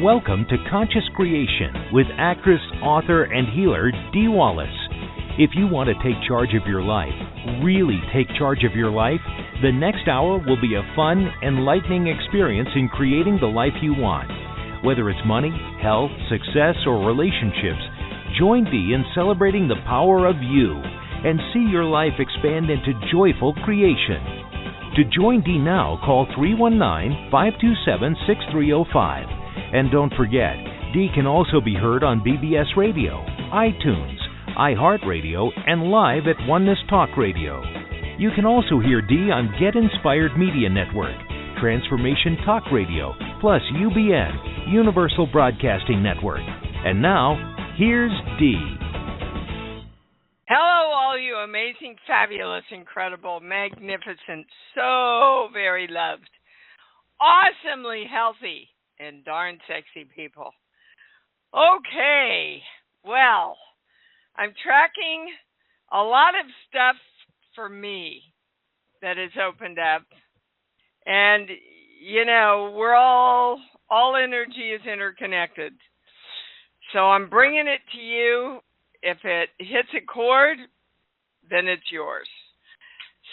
Welcome to Conscious Creation with actress, author, and healer Dee Wallace. If you want to take charge of your life, really take charge of your life, the next hour will be a fun, enlightening experience in creating the life you want. Whether it's money, health, success, or relationships, join Dee in celebrating the power of you and see your life expand into joyful creation. To join Dee now, call 319-527-6305. And don't forget, Dee can also be heard on BBS Radio, iTunes, iHeartRadio, and live at Oneness Talk Radio. You can also hear Dee on Get Inspired Media Network, Transformation Talk Radio, plus UBN, Universal Broadcasting Network. And now, here's Dee. Hello, all you amazing, fabulous, incredible, magnificent, so very loved, awesomely healthy, and darn sexy people. Okay, well, I'm tracking a lot of stuff for me that has opened up. And, you know, we're all energy is interconnected. So I'm bringing it to you. If it hits a chord, then it's yours.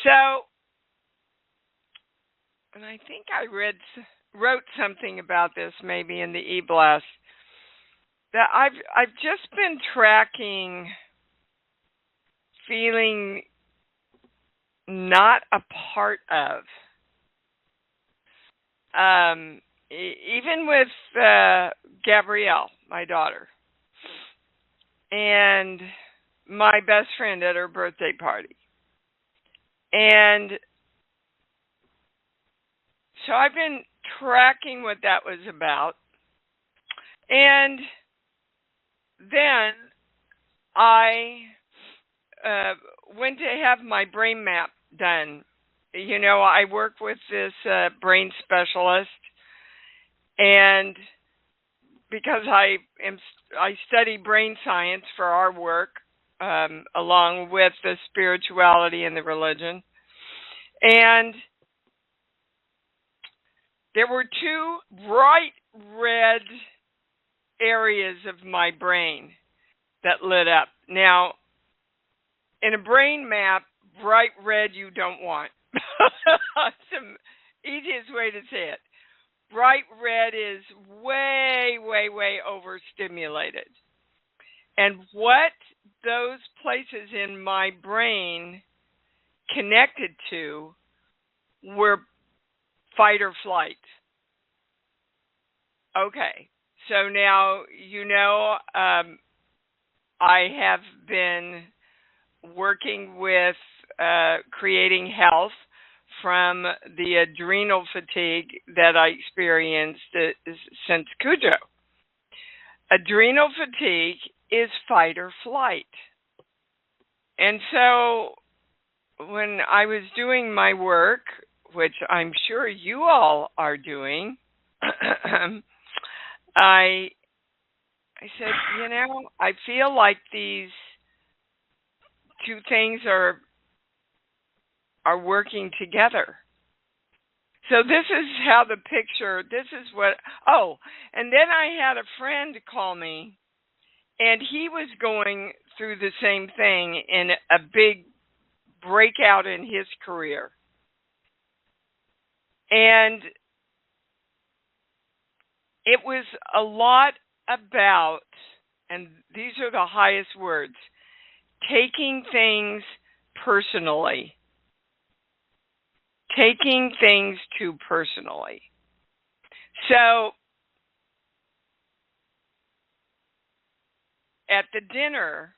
So, and I think I wrote something about this maybe in the e-blast, that I've just been tracking feeling not a part of. Even with Gabrielle, my daughter, and my best friend at her birthday party. And so I've been tracking what that was about. And then I went to have my brain map done. You know, I work with this brain specialist, and because I study brain science for our work, along with the spirituality and the religion. And there were two bright red areas of my brain that lit up. Now, in a brain map, bright red you don't want. That's the easiest way to say it. Bright red is way, way, way overstimulated. And what those places in my brain connected to were fight or flight. Okay, so now you know I have been working with creating health from the adrenal fatigue that I experienced since Cujo. Adrenal fatigue is fight or flight. And so when I was doing my work, which I'm sure you all are doing, I said, you know, I feel like these two things are working together. So this is how the picture, this is what, and then I had a friend call me, and he was going through the same thing in a big breakout in his career. And it was a lot about, and these are the highest words, taking things personally. Taking things too personally. So, at the dinner,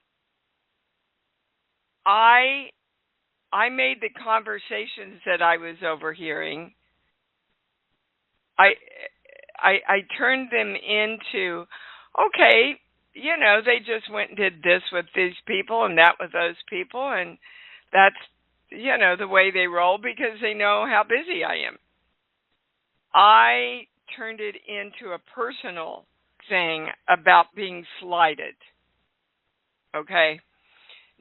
I made the conversations that I was overhearing, I turned them into, okay, you know, they just went and did this with these people and that with those people, and that's, you know, the way they roll because they know how busy I am. I turned it into a personal thing about being slighted. Okay?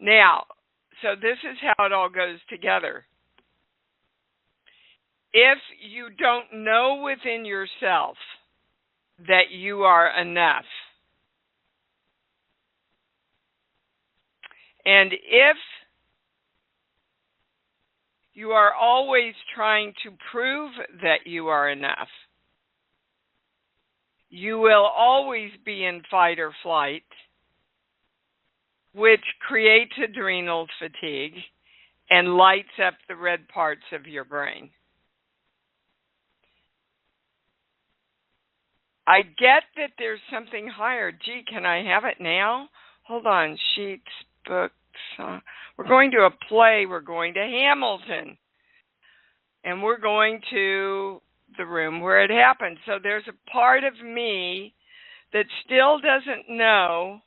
Now, so this is how it all goes together. If you don't know within yourself that you are enough. And if you are always trying to prove that you are enough, you will always be in fight or flight, which creates adrenal fatigue and lights up the red parts of your brain. I get that there's something higher. Gee, can I have it now? Hold on. Sheets, books. We're going to a play. We're going to Hamilton. And we're going to the room where it happened. So there's a part of me that still doesn't know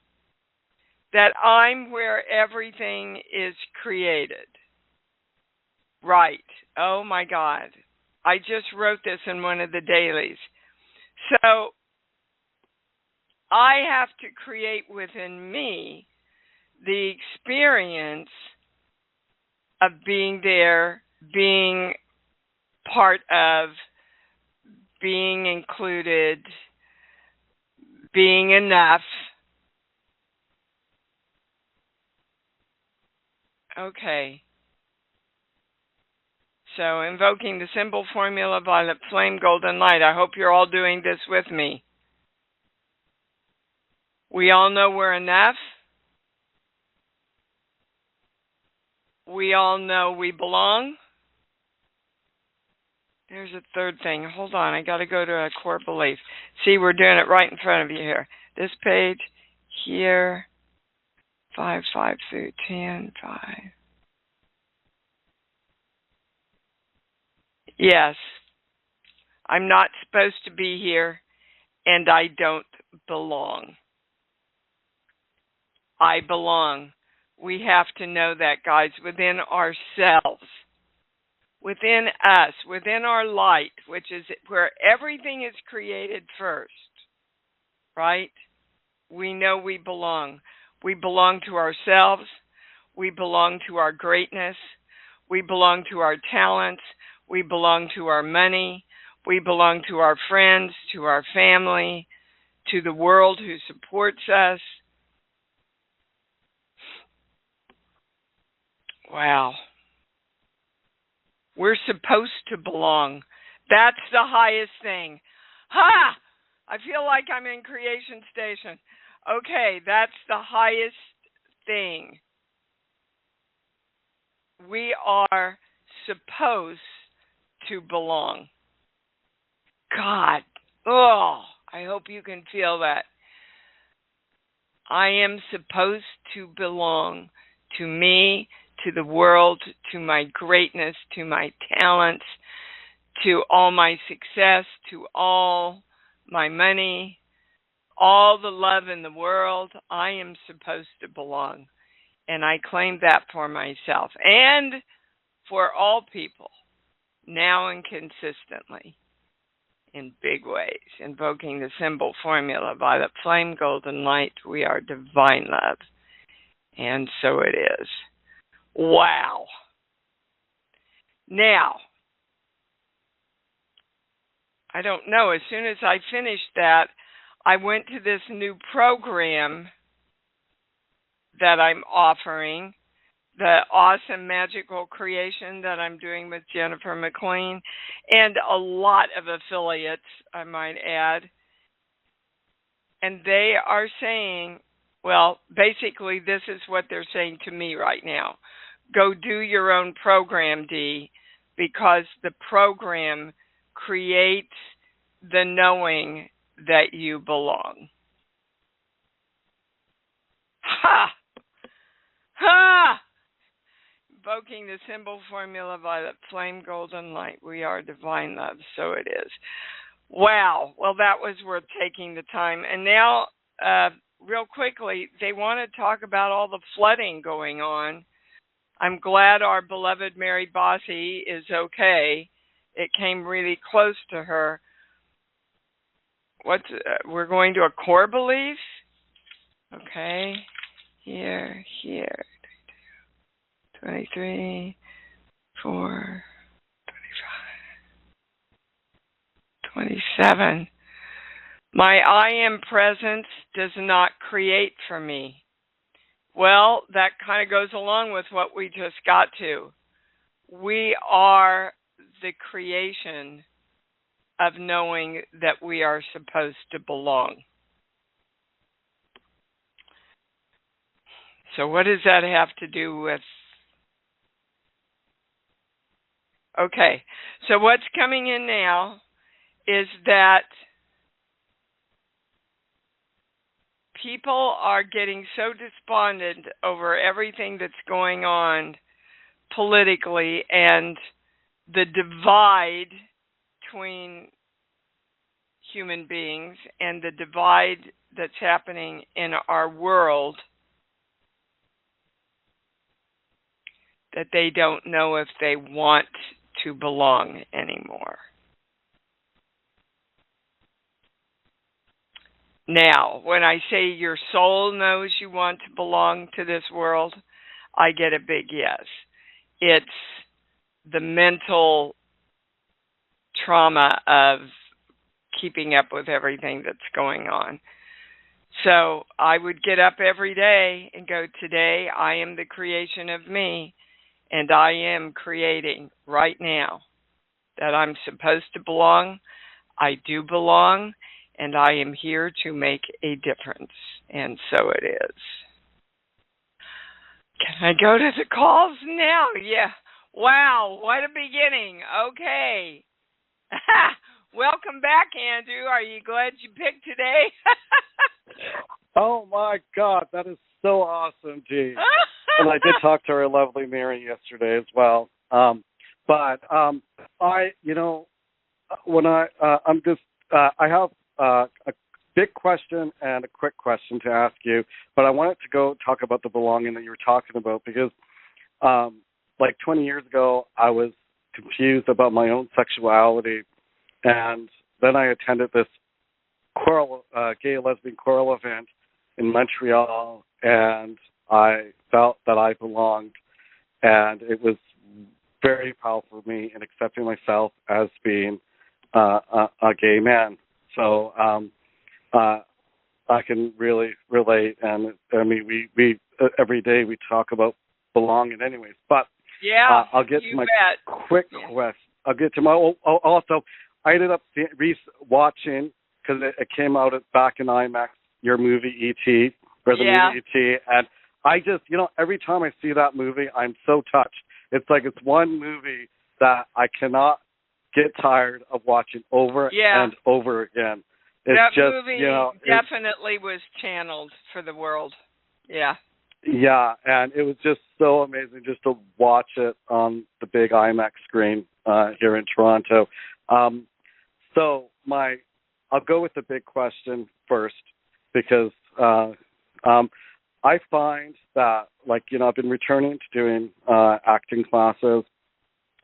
that I'm where everything is created. Right. Oh my God. I just wrote this in one of the dailies. So I have to create within me the experience of being there, being part of, being included, being enough. Okay. So invoking the symbol formula, violet flame, golden light. I hope you're all doing this with me. We all know we're enough. We all know we belong. There's a third thing. Hold on. I got to go to a core belief. See, we're doing it right in front of you here. This page, here, 5 through 10, 5. Yes, I'm not supposed to be here, and I don't belong. I belong. We have to know that, guys, within ourselves, within us, within our light, which is where everything is created first, right? We know we belong. We belong to ourselves. We belong to our greatness. We belong to our talents. We belong to our money. We belong to our friends, to our family, to the world who supports us. Wow. We're supposed to belong. That's the highest thing. Ha! I feel like I'm in Creation Station. Okay, that's the highest thing. We are supposed to belong. God, oh, I hope you can feel that. I am supposed to belong to me, to the world, to my greatness, to my talents, to all my success, to all my money, all the love in the world. I am supposed to belong. And I claim that for myself and for all people, now and consistently, in big ways. Invoking the symbol formula, violet flame, golden light, we are divine love. And so it is. Wow. Now, I don't know, as soon as I finished that, I went to this new program that I'm offering, the awesome magical creation that I'm doing with Jennifer McLean, and a lot of affiliates, I might add. And they are saying, well, basically this is what they're saying to me right now. Go do your own program, Dee, because the program creates the knowing that you belong. Ha! Ha! Invoking the symbol formula, violet flame, golden light. We are divine love, so it is. Wow. Well, that was worth taking the time. And now, real quickly, they want to talk about all the flooding going on. I'm glad our beloved Mary Bossy is okay. It came really close to her. We're going to a core belief? Okay. Here. 23, 4, 25, 27. My I am presence does not create for me. Well, that kind of goes along with what we just got to. We are the creation of knowing that we are supposed to belong. So what does that have to do with? Okay, so what's coming in now is that people are getting so despondent over everything that's going on politically and the divide between human beings and the divide that's happening in our world, that they don't know if they want to belong anymore. Now, when I say your soul knows you want to belong to this world, I get a big yes. It's the mental trauma of keeping up with everything that's going on. So I would get up every day and go, today I am the creation of me, and I am creating right now that I'm supposed to belong. I do belong, and I am here to make a difference. And so it is. Can I go to the calls now? Yeah. Wow, what a beginning. Okay. Welcome back, Andrew. Are you glad you picked today? Oh, my God. That is so awesome, Gee. And I did talk to our lovely Mary yesterday as well. I have a big question and a quick question to ask you, but I wanted to go talk about the belonging that you were talking about because, 20 years ago, I was confused about my own sexuality, and then I attended this gay lesbian choral event in Montreal, and I felt that I belonged, and it was very powerful for me in accepting myself as being a gay man. So I can really relate, and I mean, we every day we talk about belonging, anyways. But yeah, I'll get to my quick question. I'll get to my also. I ended up watching because it came out back in IMAX. Your movie E.T. or the movie E.T. and I just every time I see that movie, I'm so touched. It's like it's one movie that I cannot get tired of watching over and over again. It's that just, movie definitely was channeled for the world. Yeah. Yeah, and it was just so amazing just to watch it on the big IMAX screen here in Toronto. So I'll go with the big question first because I find that, I've been returning to doing acting classes,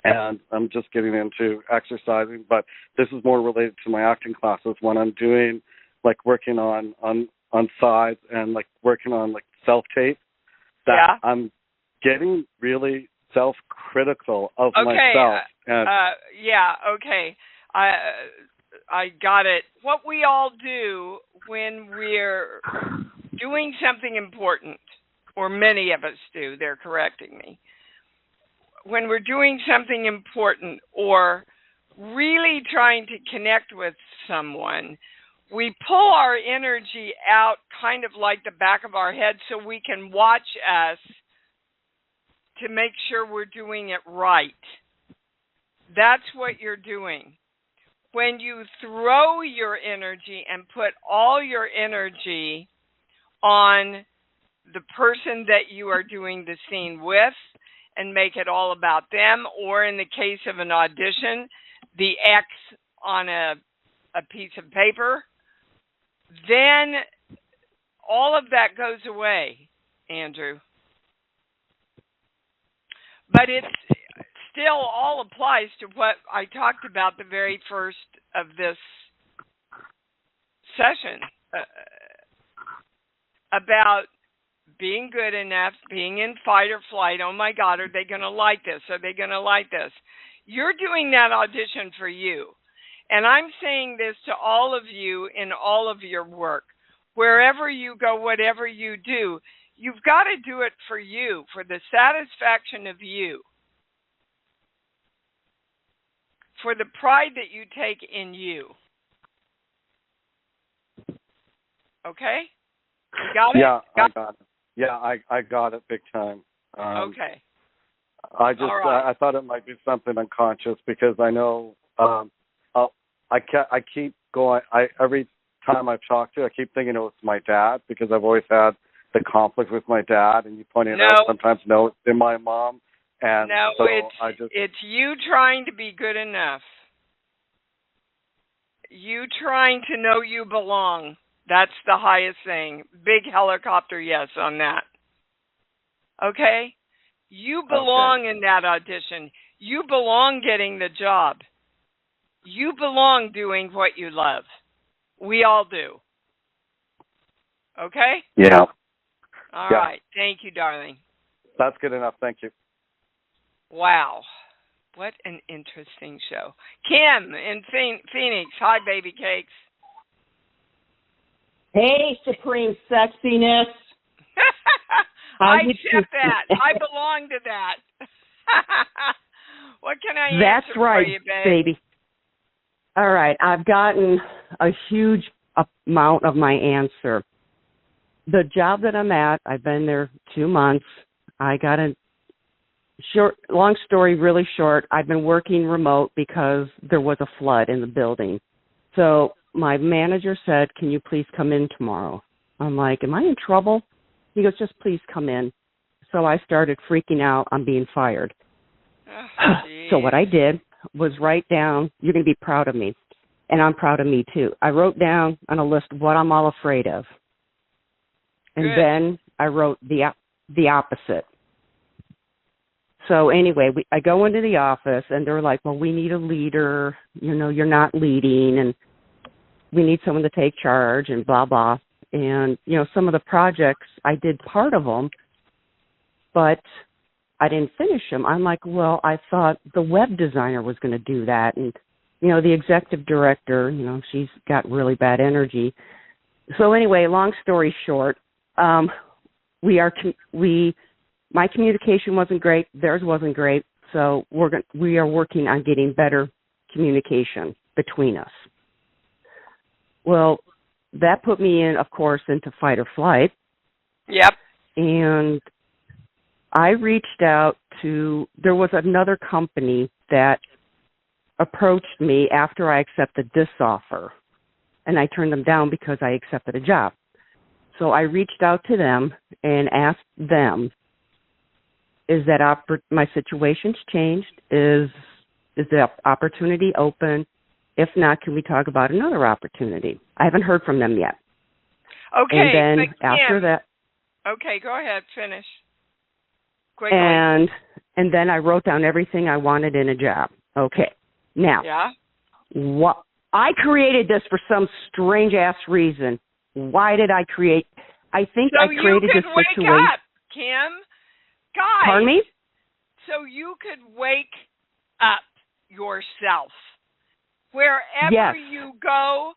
and I'm just getting into exercising, but this is more related to my acting classes when I'm doing, working on sides and, working on, self-tape, that I'm getting really self-critical of myself. And okay. I got it. What we all do when we're doing something important, or many of us do, they're correcting me. When we're doing something important or really trying to connect with someone, we pull our energy out kind of like the back of our head so we can watch us to make sure we're doing it right. That's what you're doing. When you throw your energy and put all your energy on the person that you are doing the scene with and make it all about them, or in the case of an audition, the X on a piece of paper, then all of that goes away, Andrew. But it's still all applies to what I talked about the very first of this session about being good enough, being in fight or flight. Oh my God, are they going to like this? Are they going to like this? You're doing that audition for you. And I'm saying this to all of you in all of your work. Wherever you go, whatever you do, you've got to do it for you, for the satisfaction of you, for the pride that you take in you. Okay? You got it? Yeah, I got it. Yeah, I got it big time. Okay. I just right. I thought it might be something unconscious because I know I keep going. Every time I've talked to, I keep thinking it was my dad because I've always had the conflict with my dad, and you pointed out sometimes it's in my mom, and so it's you trying to be good enough. You trying to know you belong. That's the highest thing. Big helicopter yes on that. Okay? You belong in that audition. You belong getting the job. You belong doing what you love. We all do. Okay? Yeah. All right. Thank you, darling. That's good enough. Thank you. Wow. What an interesting show. Kim in Phoenix. Hi, baby cakes. Hey, Supreme Sexiness. I accept that. I belong to that. What can I answer for you, babe? Baby. All right. I've gotten a huge amount of my answer. The job that I'm at, I've been there 2 months. I got long story really short, I've been working remote because there was a flood in the building. So my manager said, can you please come in tomorrow? I'm like, am I in trouble? He goes, just please come in. So I started freaking out. I'm being fired. Oh, so what I did was write down, you're going to be proud of me, and I'm proud of me too. I wrote down on a list what I'm all afraid of. And then I wrote the opposite. So anyway, I go into the office, and they're like, well, we need a leader. You know, you're not leading, and we need someone to take charge, and blah, blah. And, you know, some of the projects, I did part of them, but I didn't finish them. I'm like, well, I thought the web designer was going to do that. And, you know, the executive director, you know, she's got really bad energy. So anyway, long story short, my communication wasn't great. Theirs wasn't great. So we are working on getting better communication between us. Well, that put me in, of course, into fight or flight. Yep. And I reached out there was another company that approached me after I accepted this offer. And I turned them down because I accepted a job. So I reached out to them and asked them, is that my situation's changed? Is the opportunity open? If not, can we talk about another opportunity? I haven't heard from them yet. Okay. And then after that... Okay, go ahead. Finish. Quickly. And then I wrote down everything I wanted in a job. Okay. Now, I created this for some strange-ass reason. Why did I create... I think I created this situation... So you could wake up, Kim. Guys. Pardon me? So you could wake up yourself. Wherever you go,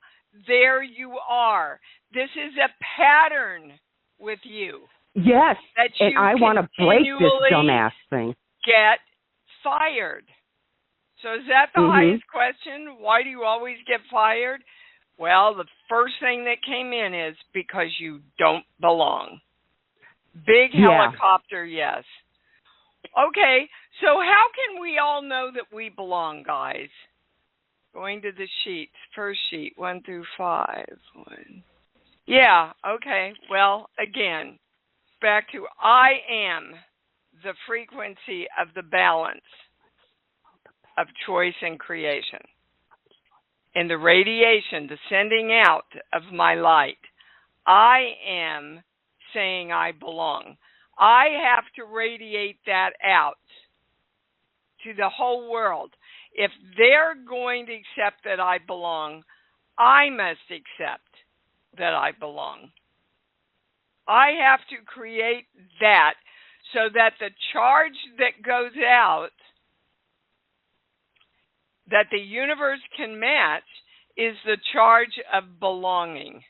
there you are. This is a pattern with you. Yes, that and I want to break this dumbass thing. Get fired. So is that the highest question? Why do you always get fired? Well, the first thing that came in is because you don't belong. Big helicopter, yes. Okay, so how can we all know that we belong, guys? Going to the sheets, first sheet, 1 through 5. Yeah, okay. Well, again, back to I am the frequency of the balance of choice and creation. In the radiation, the sending out of my light, I am saying I belong. I have to radiate that out to the whole world. If they're going to accept that I belong, I must accept that I belong. I have to create that so that the charge that goes out that the universe can match is the charge of belonging.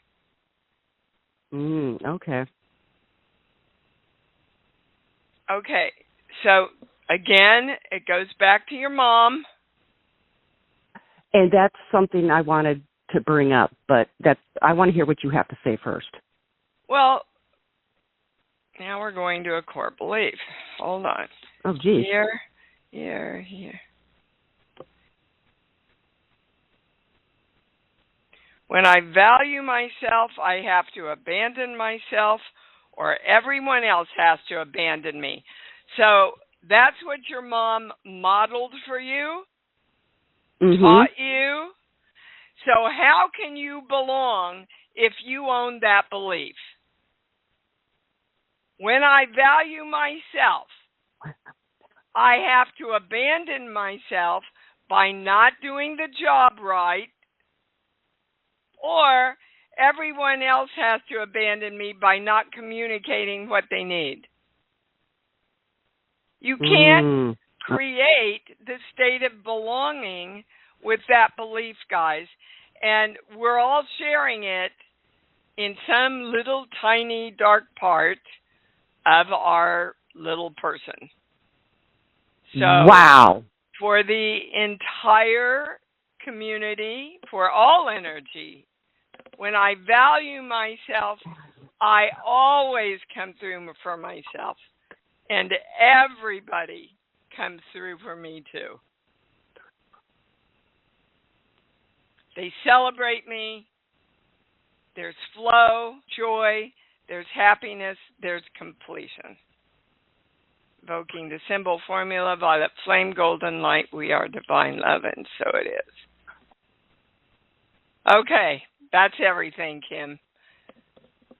Okay. Okay, so again, it goes back to your mom. And that's something I wanted to bring up, but I want to hear what you have to say first. Well, now we're going to a core belief. Hold on. Oh, geez. Here. When I value myself, I have to abandon myself, or everyone else has to abandon me. So that's what your mom modeled for you, taught you. So how can you belong if you own that belief? When I value myself, I have to abandon myself by not doing the job right, or everyone else has to abandon me by not communicating what they need. You can't create the state of belonging with that belief, guys. And we're all sharing it in some little tiny dark part of our little person. So wow. For the entire community, for all energy, when I value myself, I always come through for myself. And everybody comes through for me too. They celebrate me. There's flow, joy, there's happiness, there's completion. Invoking the symbol formula, violet flame, golden light, we are divine love, and so it is. Okay, that's everything, Kim.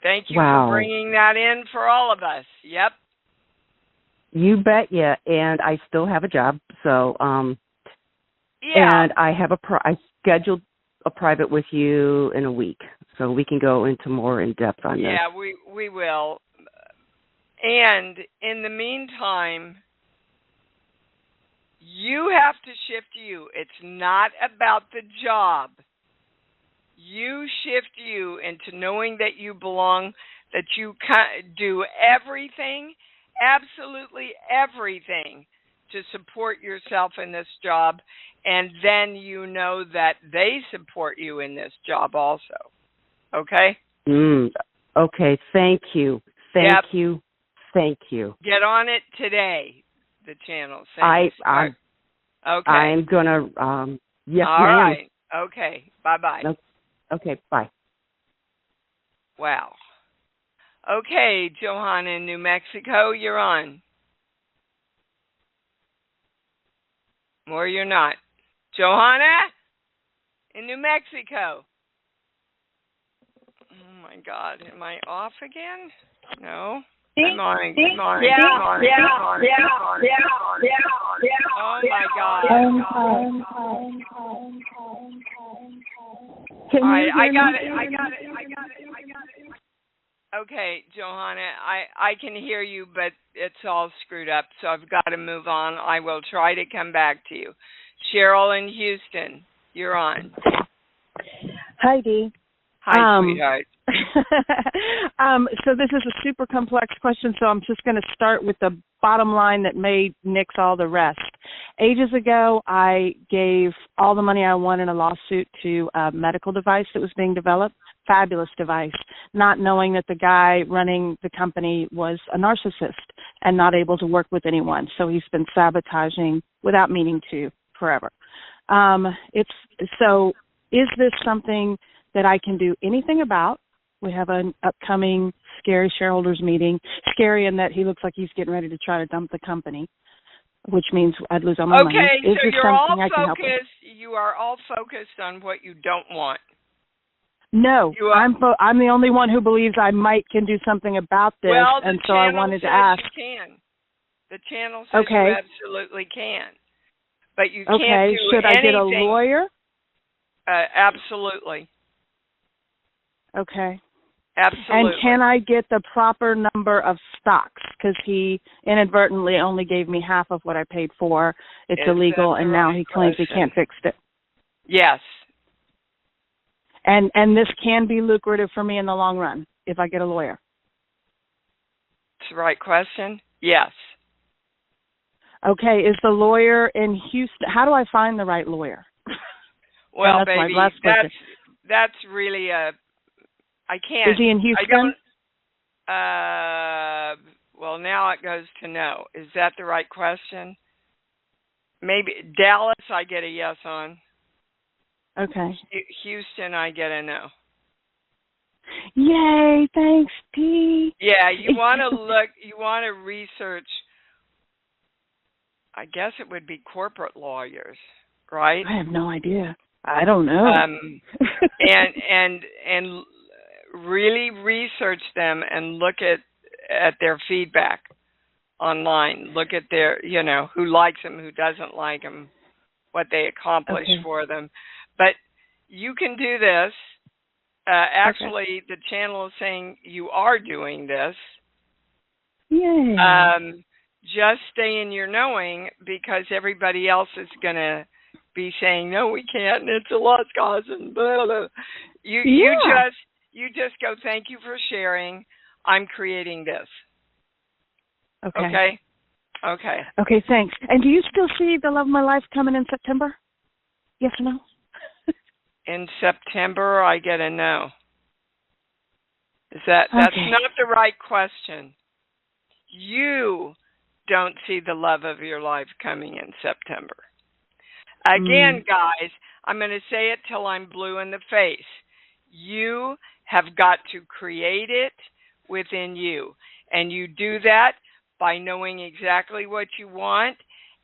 Thank you for bringing that in for all of us. Yep. You bet, yeah. And I still have a job, so and I have I scheduled a private with you in a week, so we can go into more in depth on this. Yeah, we will. And in the meantime, you have to shift you. It's not about the job. You shift you into knowing that you belong, that you do everything, absolutely everything, to support yourself in this job, and then you know that they support you in this job also. Okay? Okay, thank you. Thank you. Thank you. Get on it today, the channel. I'm going to, yes, all ma'am. right. Okay, bye-bye. Okay, bye. Wow. Okay, Johanna in New Mexico, you're on. Or you're not. Johanna in New Mexico. Oh, my God. Am I off again? No. I'm on. Come on. Oh, my God. All right, I got it. Okay, Johanna, I can hear you, but it's all screwed up, so I've got to move on. I will try to come back to you. Cheryl in Houston, you're on. Hi, Dee. Hi, sweetheart. So this is a super complex question, so I'm just going to start with the bottom line that may nix all the rest. Ages ago, I gave all the money I won in a lawsuit to a medical device that was being developed, fabulous device, not knowing that the guy running the company was a narcissist and not able to work with anyone. So he's been sabotaging without meaning to forever. So is this something that I can do anything about? We have an upcoming scary shareholders meeting, scary in that he looks like he's getting ready to try to dump the company, which means I'd lose all my money. Okay, is so this you're all something I can help with? you are all focused on what you don't want. No, I'm the only one who believes I can do something about this, and so I wanted to ask. You can. The channel says you absolutely can, but you can't do anything. Should I get a lawyer? Absolutely. Okay. Absolutely. And can I get the proper number of stocks? Because he inadvertently only gave me half of what I paid for. It's illegal, and now he claims he can't fix it. Yes. And this can be lucrative for me in the long run if I get a lawyer. It's the right question. Yes. Okay. Is the lawyer in Houston? How do I find the right lawyer? Well, that's baby, my last question. that's really I can't. Is he in Houston? Well, now it goes to no. Is that the right question? Maybe Dallas, I get a yes on. Okay. Houston, I get a no. Yay! Thanks, Dee. Yeah, you want to look. You want to research. I guess it would be corporate lawyers, right? I have no idea. I don't know. And really research them and look at their feedback online. Look at their, who likes them, who doesn't like them, what they accomplish for them. But you can do this. Actually, the channel is saying you are doing this. Yay. Just stay in your knowing, because everybody else is going to be saying, no, we can't, and it's a lost cause, and blah, blah. You just go, thank you for sharing. I'm creating this. Okay? Okay. Okay, thanks. And do you still see the love of my life coming in September? Yes or no? In September, I get a no. That's not the right question. You don't see the love of your life coming in September. Again, guys, I'm going to say it till I'm blue in the face. You have got to create it within you. And you do that by knowing exactly what you want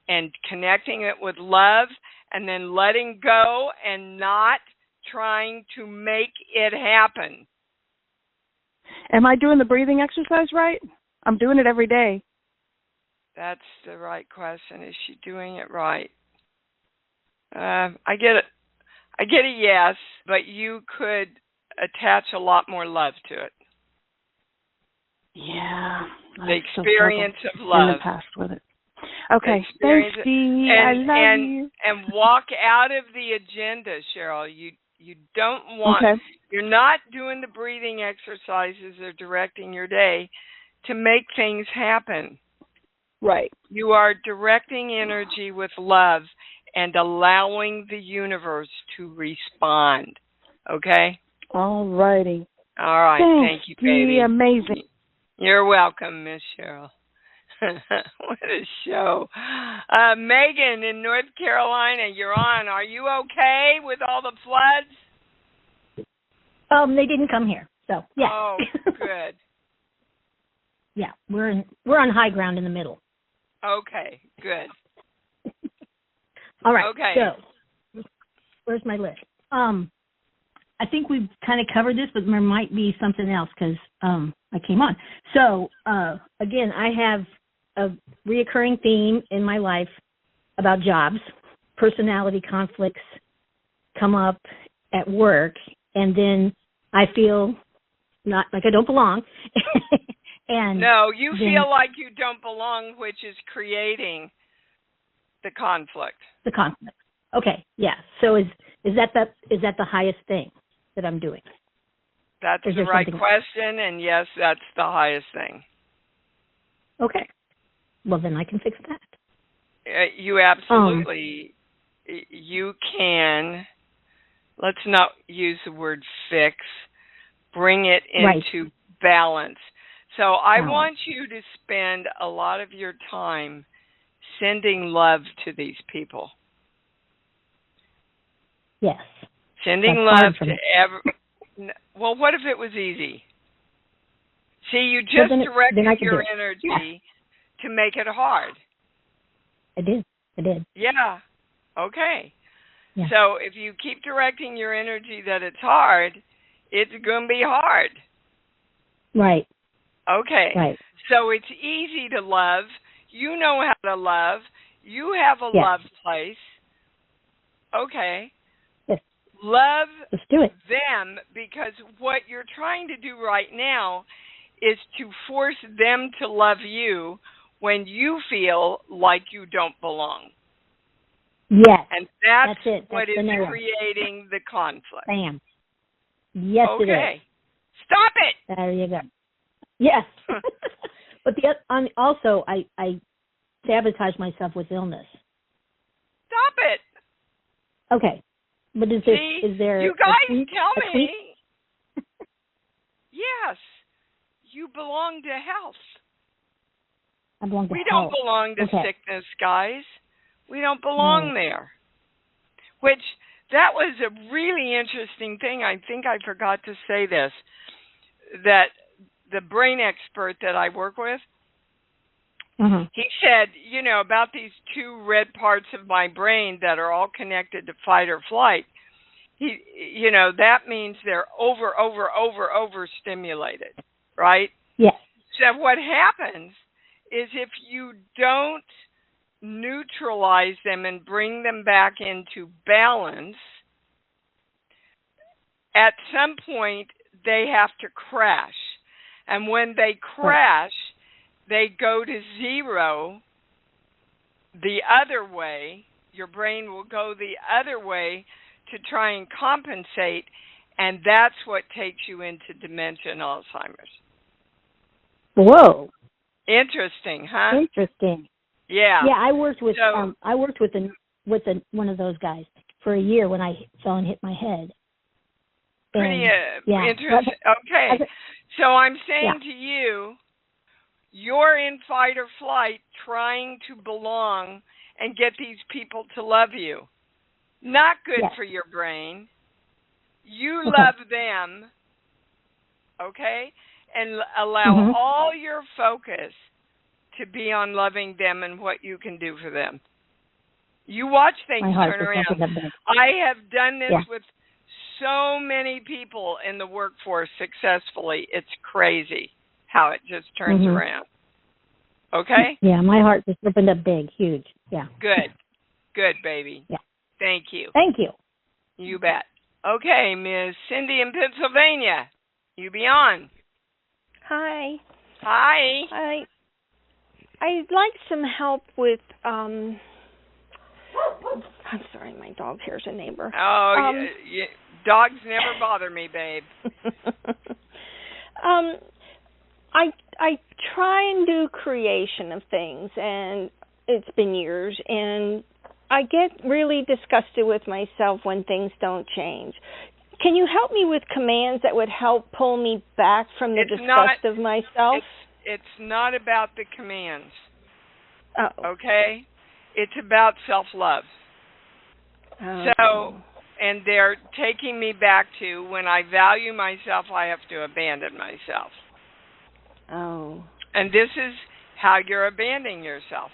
and connecting it with love, and then letting go and not trying to make it happen. Am I doing the breathing exercise right? I'm doing it every day. That's the right question. Is she doing it right? I get a yes, but you could attach a lot more love to it. Yeah. The experience of love. In the past with it. Okay. Thanks, Dee. I love you. And walk out of the agenda, Cheryl. You don't want, you're not doing the breathing exercises or directing your day to make things happen. Right. You are directing energy with love and allowing the universe to respond. Okay? All righty. All right. Thanks, Thank you, baby. Amazing. You're welcome, Miss Cheryl. What a show. Megan in North Carolina, you're on. Are you okay with all the floods? They didn't come here, so yeah. Oh, good. Yeah, we're on high ground in the middle. Okay, good. All right. Okay. So, where's my list? I think we've kind of covered this, but there might be something else because I came on. So, again, I have a reoccurring theme in my life about jobs. Personality conflicts come up at work, and then I feel not like I don't belong. And no, you feel like you don't belong, which is creating the conflict. The conflict. Okay, yeah. So is that the highest thing that I'm doing? That's the right question, and yes, that's the highest thing. Okay. Well, then I can fix that. You absolutely, you can, let's not use the word fix, bring it into balance. So I want you to spend a lot of your time sending love to these people. Yes. Sending love to well, what if it was easy? See, you just directed your energy to make it hard. I did. Yeah. Okay. Yeah. So if you keep directing your energy that it's hard, it's going to be hard. Right. Okay. Right. So it's easy to love. You know how to love. You have a love place. Okay. Yes. Love Let's do it. them, because what you're trying to do right now is to force them to love you when you feel like you don't belong. Yes. And that's it. what That's is the creating the conflict. Bam. Yes, it is. Okay. Stop it. There you go. Yes. But also, I sabotage myself with illness. Stop it. Okay. But is there you guys a tweak, tell a me. tweak? Yes. You belong to health. I belong to We health. don't belong to Okay. sickness, guys. We don't belong there. Which, that was a really interesting thing. I think I forgot to say this, that the brain expert that I work with, he said, about these two red parts of my brain that are all connected to fight or flight, that means they're over stimulated, right? Yes. So what happens is if you don't neutralize them and bring them back into balance, at some point they have to crash. And when they crash, they go to zero the other way. Your brain will go the other way to try and compensate, and that's what takes you into dementia and Alzheimer's. Whoa. Interesting, huh? Interesting. Yeah. Yeah, I worked with one of those guys for a year when I fell and hit my head. Pretty interesting. Okay. So I'm saying to you, you're in fight or flight trying to belong and get these people to love you. Not good for your brain. You love them, okay? And allow all your focus to be on loving them and what you can do for them. You watch things turn around. I have done this with so many people in the workforce successfully. It's crazy how it just turns around. Okay? Yeah, my heart just opened up big, huge. Yeah. Good, baby. Yeah. Thank you. Thank you. You bet. Okay, Ms. Cindy in Pennsylvania, you be on. Hi. Hi. I'd like some help with I'm sorry, my dog here's a neighbor. Oh, dogs never bother me, babe. I try and do creation of things, and it's been years, and I get really disgusted with myself when things don't change. Can you help me with commands that would help pull me back from the disgust of myself? It's not about the commands. Oh. Okay? It's about self-love. Oh. So, and they're taking me back to when I value myself, I have to abandon myself. Oh. And this is how you're abandoning yourself.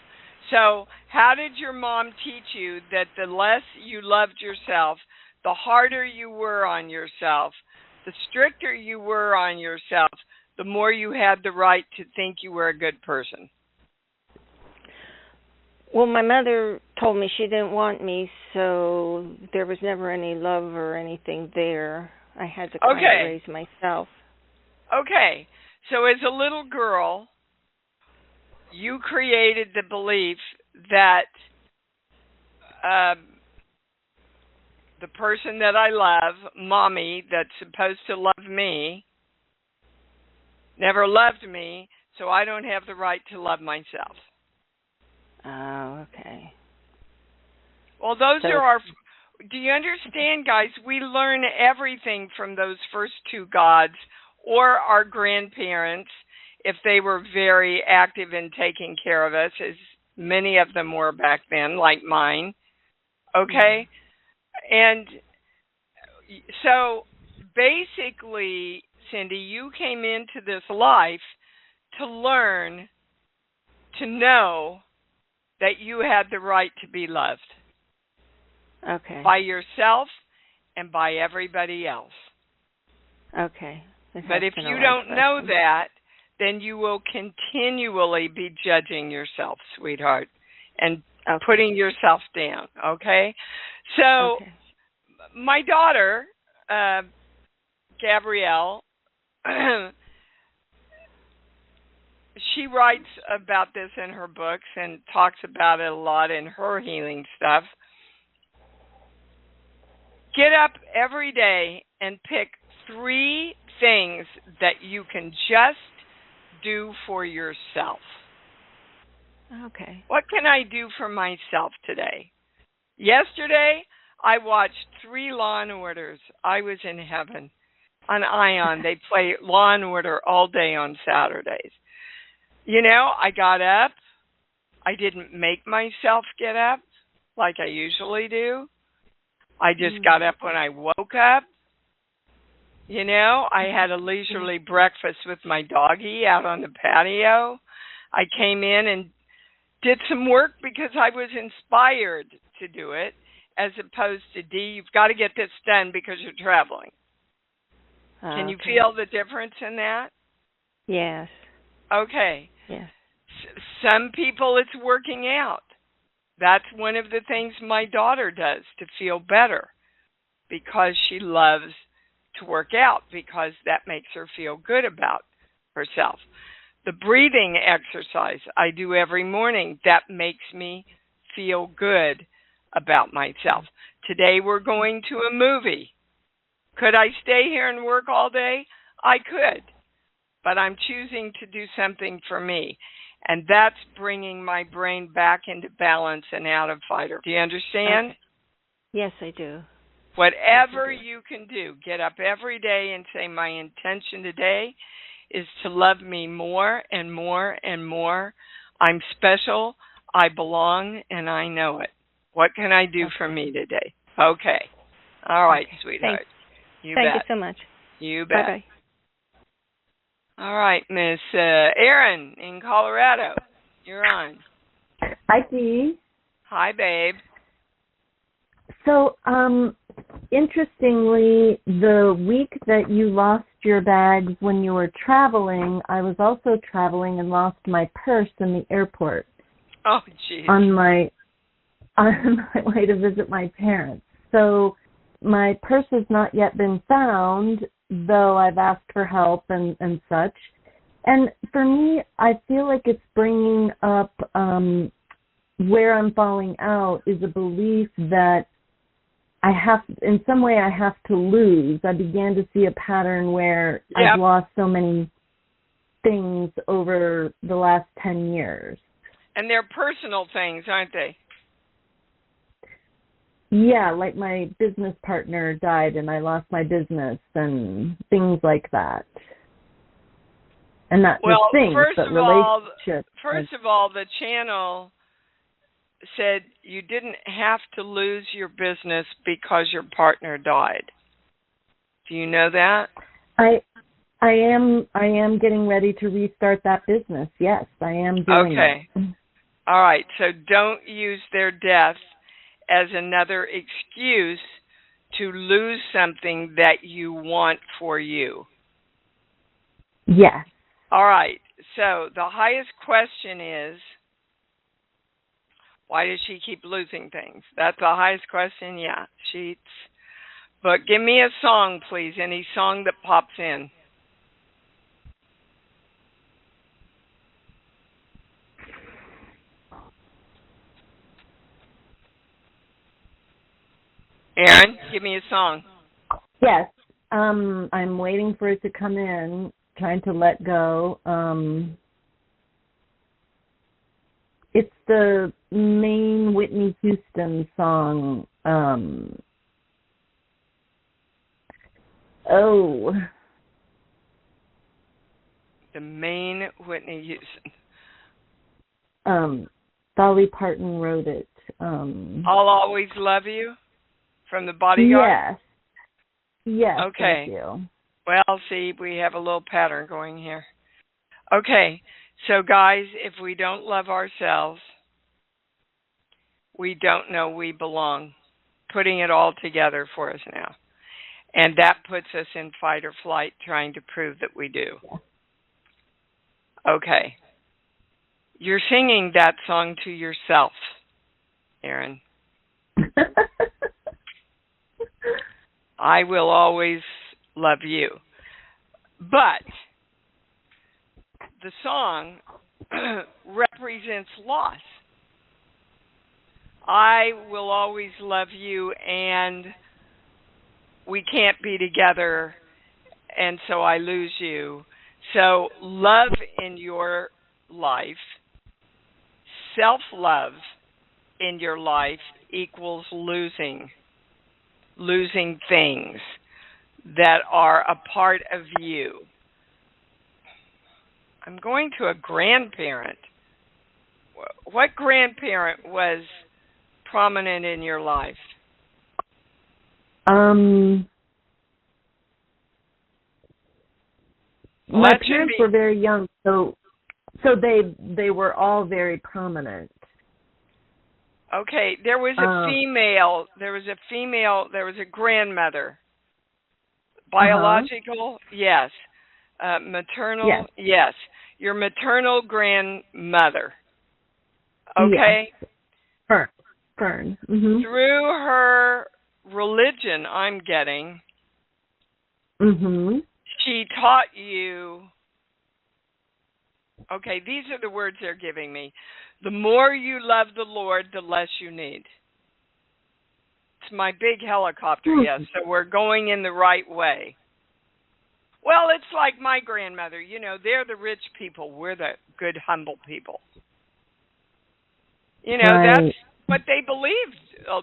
So, how did your mom teach you that the less you loved yourself, the harder you were on yourself, the stricter you were on yourself, the more you had the right to think you were a good person? Well, my mother told me she didn't want me, so there was never any love or anything there. I had to kind of raise myself. Okay. So as a little girl, you created the belief that the person that I love, Mommy, that's supposed to love me, never loved me, so I don't have the right to love myself. Oh, okay. Well, those are our... Do you understand, guys? We learn everything from those first two gods or our grandparents, if they were very active in taking care of us, as many of them were back then, like mine. Okay? And so basically, Cindy, you came into this life to learn, to know that you had the right to be loved. Okay. By yourself and by everybody else. Okay. But if you don't know that, then you will continually be judging yourself, sweetheart, and putting yourself down, okay? So my daughter, Gabrielle, she writes about this in her books and talks about it a lot in her healing stuff. Get up every day and pick 3 things that you can just do for yourself. Okay. What can I do for myself today? Yesterday, I watched 3 Law and Orders. I was in heaven. On Ion, they play Law and Order all day on Saturdays. You know, I got up. I didn't make myself get up like I usually do. I just got up when I woke up. You know, I had a leisurely breakfast with my doggie out on the patio. I came in and did some work because I was inspired to do it, as opposed to, D, you've got to get this done because you're traveling. Can you feel the difference in that? Yes. Okay. Yes. Some people, it's working out. That's one of the things my daughter does to feel better, because she loves to work out, because that makes her feel good about herself. The breathing exercise I do every morning, that makes me feel good about myself. Today we're going to a movie. Could I stay here and work all day? I could, but I'm choosing to do something for me. And that's bringing my brain back into balance and out of fight. Do you understand? Okay. Yes, I do. Whatever you can do, get up every day and say, my intention today is to love me more and more and more. I'm special, I belong, and I know it. What can I do for me today? Okay. All right, sweetheart. Thanks. You Thank bet. you so much. You bet. Bye-bye. All right, Miss Erin in Colorado. You're on. Hi, Dee. Hi, babe. So, interestingly, the week that you lost your bags when you were traveling, I was also traveling and lost my purse in the airport. Oh, geez. On my way to visit my parents. So my purse has not yet been found, though I've asked for help and such. And for me, I feel like it's bringing up where I'm falling out is a belief that in some way I have to lose. I began to see a pattern where I've lost so many things over the last 10 years. And they're personal things, aren't they? Yeah, like my business partner died and I lost my business and things like that. And not just things, but relationships. First of all, the channel said you didn't have to lose your business because your partner died. Do you know that? I am getting ready to restart that business. Yes, I am doing it. Okay. All right. So don't use their death as another excuse to lose something that you want for you. Yes. All right. So the highest question is, why does she keep losing things? That's the highest question. Yeah, but give me a song, please. Any song that pops in. Erin, give me a song. Yes. I'm waiting for it to come in, trying to let go. It's the main Whitney Houston song. The main Whitney Houston. Dolly Parton wrote it. I'll Always Love You from The Bodyguard? Yes. Okay. Thank you. Well, see, we have a little pattern going here. Okay. So, guys, if we don't love ourselves, we don't know we belong. Putting it all together for us now. And that puts us in fight or flight, trying to prove that we do. Okay. You're singing that song to yourself, Erin. I will always love you. But the song represents loss. I will always love you, and we can't be together, and so I lose you. So love in your life, self-love in your life equals losing things that are a part of you. I'm going to a grandparent. What grandparent was prominent in your life? My parents were very young, so they were all very prominent. Okay, there was a grandmother. Biological, yes. Maternal, yes. Your maternal grandmother. Okay? Yes. Fern. Mm-hmm. Through her religion, I'm getting, she taught you, okay, these are the words they're giving me. The more you love the Lord, the less you need. It's my big helicopter, yes, so we're going in the right way. Well, it's like my grandmother. You know, they're the rich people. We're the good, humble people. You know, that's what they believed,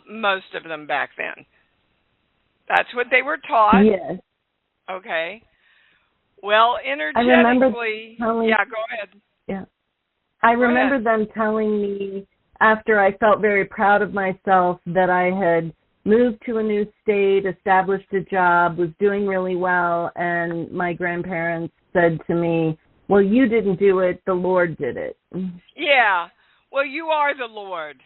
most of them back then. That's what they were taught. Yes. Okay. Well, energetically, go ahead. Yeah. I remember them telling me after I felt very proud of myself that I had moved to a new state, established a job, was doing really well, and my grandparents said to me, well, you didn't do it, the Lord did it. Yeah. Well, you are the Lord.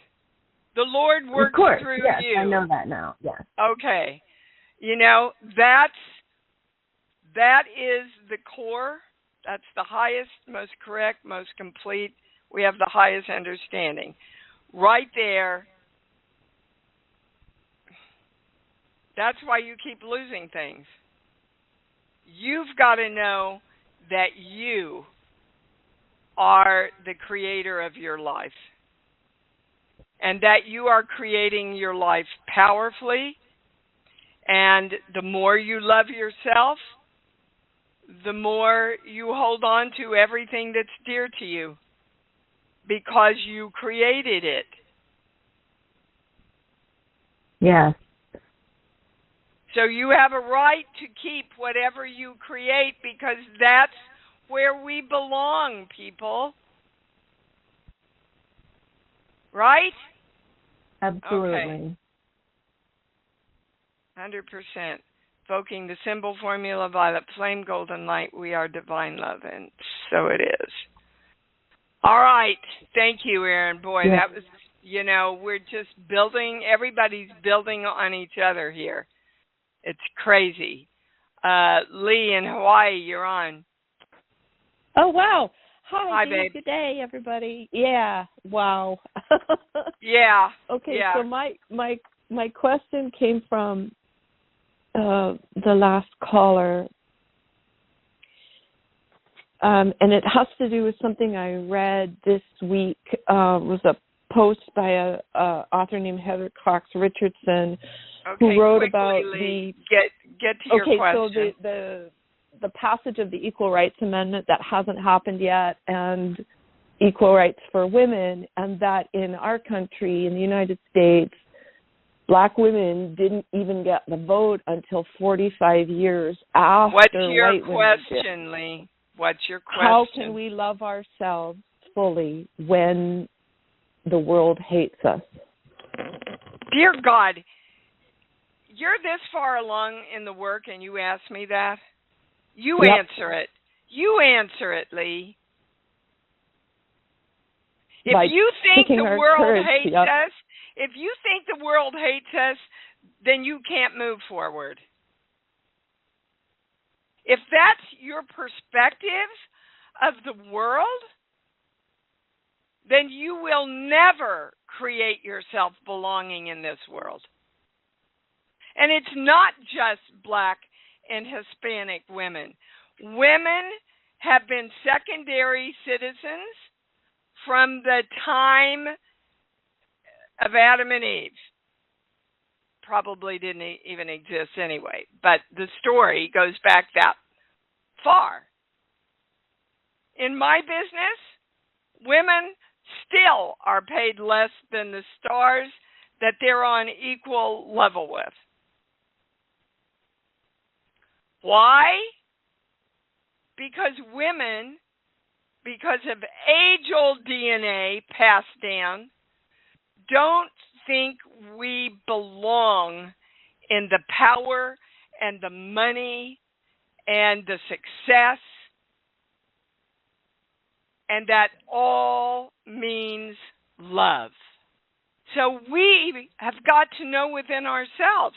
The Lord works through you. Yes, I know that now, yes. Okay. You know, that is the core. That's the highest, most correct, most complete. We have the highest understanding. Right there. That's why you keep losing things. You've got to know that you are the creator of your life, and that you are creating your life powerfully. And the more you love yourself, the more you hold on to everything that's dear to you, because you created it. Yes. So you have a right to keep whatever you create, because that's where we belong, people. Right? Absolutely. Okay. 100%. Evoking the symbol formula, violet flame, golden light, we are divine love, and so it is. All right. Thank you, Erin. Boy, that was, you know, we're just building, everybody's building on each other here. It's crazy. Lee in Hawaii, you're on. Oh, wow. Hi, babe. Good day, everybody. Yeah, wow. Yeah. Okay, yeah. So my question came from the last caller, and it has to do with something I read this week. Was a post by a author named Heather Cox Richardson, who wrote about Lee, get to your question. So the passage of the Equal Rights Amendment that hasn't happened yet, and equal rights for women, and that in our country, in the United States, Black women didn't even get the vote until 45 years after white women did. What's your question, Lee? What's your question? How can we love ourselves fully when the world hates us? Dear God, you're this far along in the work and you ask me that? You answer it. You answer it, Lee. If you think the world hates us, if you think the world hates us, then you can't move forward. If that's your perspective of the world, then you will never create yourself belonging in this world. And it's not just Black and Hispanic women. Women have been secondary citizens from the time of Adam and Eve. Probably didn't even exist anyway, but the story goes back that far. In my business, women still are paid less than the stars that they're on equal level with. Why? Because women, because of age-old DNA passed down, don't think we belong in the power and the money and the success, and that all means love. So we have got to know within ourselves.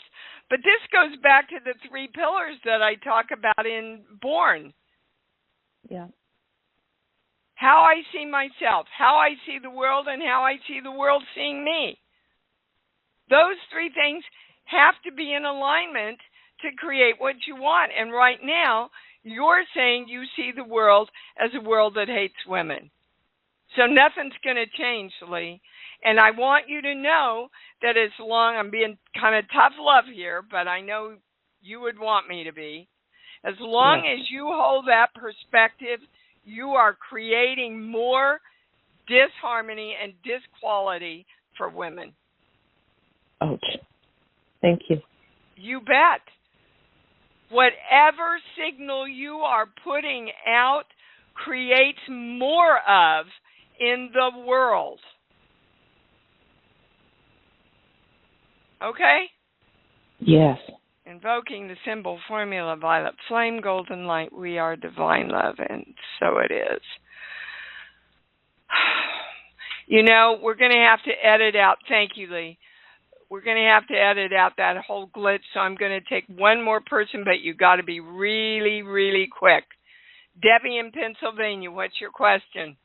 But this goes back to the 3 pillars that I talk about in Born. Yeah. How I see myself, how I see the world, and how I see the world seeing me. Those 3 things have to be in alignment to create what you want. And right now, you're saying you see the world as a world that hates women. So nothing's going to change, Lee. And I want you to know that as long, I'm being kind of tough love here, but I know you would want me to be. As long as you hold that perspective, you are creating more disharmony and disquality for women. Ouch. Thank you. You bet. Whatever signal you are putting out creates more of in the world. Okay? Yes. Invoking the symbol formula, violet flame, golden light, we are divine love, and so it is. You know, we're going to have to edit out, thank you, Lee. We're going to have to edit out that whole glitch, so I'm going to take one more person, but you got to be really, really quick. Debbie in Pennsylvania, what's your question?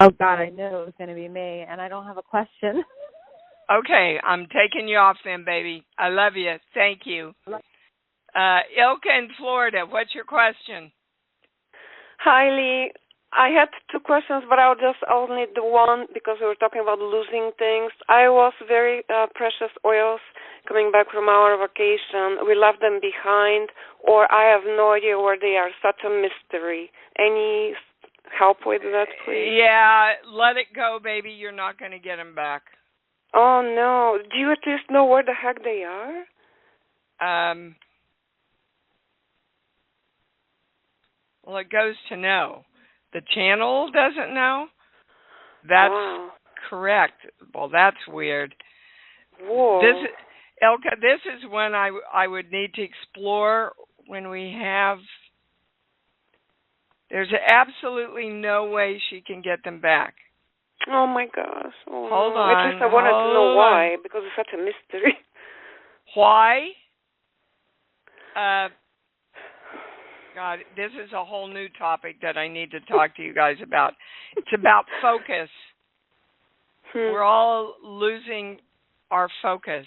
Oh, God, I knew it was going to be me, and I don't have a question. Okay, I'm taking you off then, baby. I love you. Thank you. Ilka in Florida, what's your question? Hi, Lee. I had 2 questions, but I'll need the one because we were talking about losing things. I was very precious oils coming back from our vacation. We left them behind, or I have no idea where they are. Such a mystery. Any help with that, please? Yeah, let it go, baby. You're not going to get them back. Oh, no. Do you at least know where the heck they are? Well, it goes to no. The channel doesn't know? That's correct. Well, that's weird. Whoa. Ilka, this is one I would need to explore when we have... There's absolutely no way she can get them back. Oh, my gosh. Oh, hold no. on. At least I wanted to know why, because it's such a mystery. Why? God, this is a whole new topic that I need to talk to you guys about. It's about focus. We're all losing our focus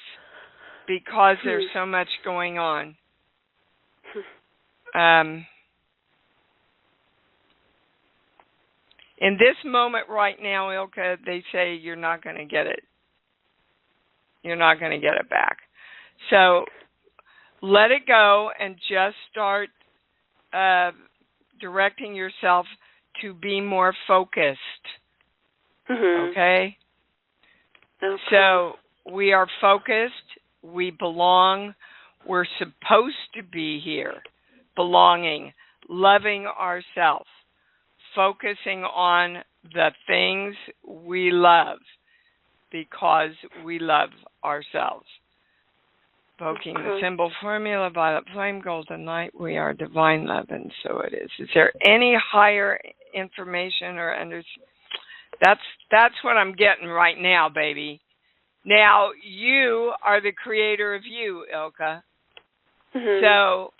because there's so much going on. In this moment right now, Ilka, they say you're not going to get it. You're not going to get it back. So let it go and just start directing yourself to be more focused. Okay? So we are focused. We belong. We're supposed to be here. Belonging. Loving ourselves. Focusing on the things we love because we love ourselves. Invoking the symbol formula, violet flame, golden light, we are divine love, and so it is. Is there any higher information or That's what I'm getting right now, baby. Now, you are the creator of you, Ilka. So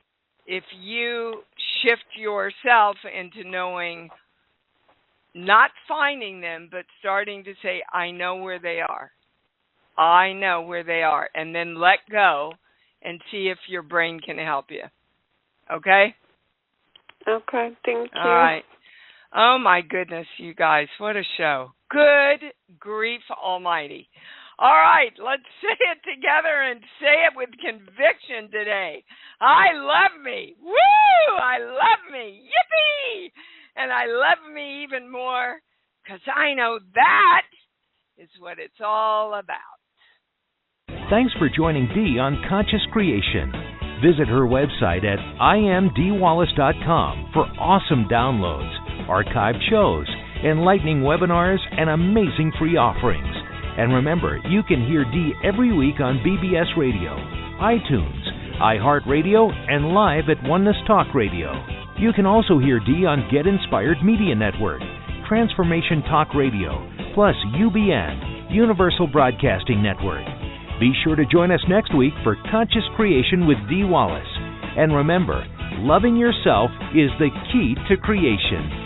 if you shift yourself into knowing, not finding them, but starting to say, I know where they are. I know where they are, and then let go and see if your brain can help you. Okay? Okay, thank you. All right. Oh, my goodness, you guys. What a show. Good grief almighty. All right, let's say it together and say it with conviction today. I love me. Woo! I love me. Yippee! And I love me even more because I know that is what it's all about. Thanks for joining Dee on Conscious Creation. Visit her website at imdwallace.com for awesome downloads, archived shows, enlightening webinars, and amazing free offerings. And remember, you can hear Dee every week on BBS Radio, iTunes, iHeartRadio, and live at Oneness Talk Radio. You can also hear Dee on Get Inspired Media Network, Transformation Talk Radio, plus UBN, Universal Broadcasting Network. Be sure to join us next week for Conscious Creation with Dee Wallace. And remember, loving yourself is the key to creation.